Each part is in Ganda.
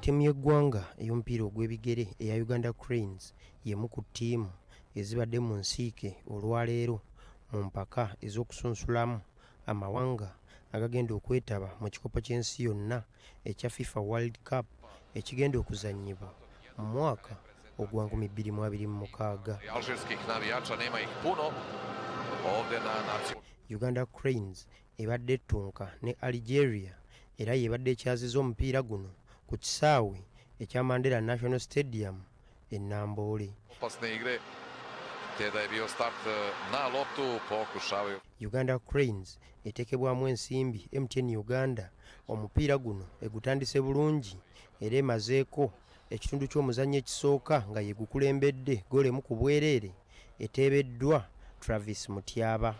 Ttiimu y'eggwanga ey'omupiira ogw'ebigere eya Uganda Cranes y'emu ku ttiimu ezibadde mu nsiike olwaleero mu mpaka ez'okusunsulamu amawanga agagenda okwetaba mu kikopo ky'ensi yonna ekya FIFA World Cup ekigenda okuzannyibwa mu mwaka ogwa 2026. Uganda Cranes ebadde ettunka ne Algeria era y'ebadde ekyaziza omupiira guno ku kisaawe ekya Mandela National Stadium e Namboole. Uganda Cranes etekebwamu ensimbi MTN Uganda omupiira guno egutandise bulungi era emazeeko ekitundu ky'omuzannyo ekisooka nga ye gukulembedde golemu ku bwereere eteebeddwa Travis Mutyaba.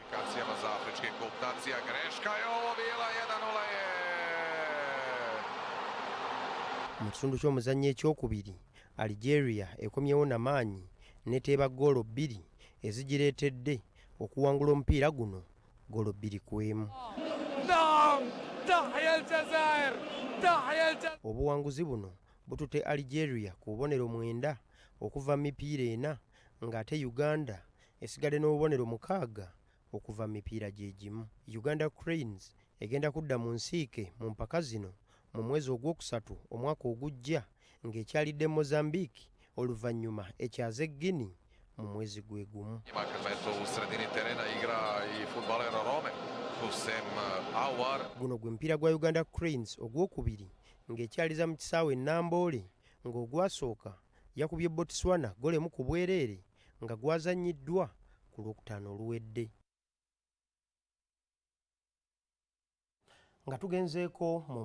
Mu kitundu ky'omuzannyo ekyokubiri Algeria ekomyewo n'amaanyi neteeba goolo 2 ezigireetedde okuwangula omupiira guno goolo 2-1. Obuwanguzi buno bututte Algeria ku bubonero 9 okuva mu mipiira 4 ng'ate Uganda esigadde n'obubonero 6 okuva mu mipiira gye gimu. Uganda Cranes egenda kudda mu nsiike mu mpaka zino mu mwezi ogwokusatu omwaka ogujja ng'ekyalidde Mozambique oluvannyuma ekyaze Guinea mu mwezi gwe gumu. Guno gwe mupiira gwa Uganda Cranes ogwokubiri ng'ekyaliza mu kisaawe Namboole ng'ogwasooka yakubye Botswana golemu ku bwereere nga gwazannyiddwa ku Lwokutaano oluwedde. Nga tugenzeeko mu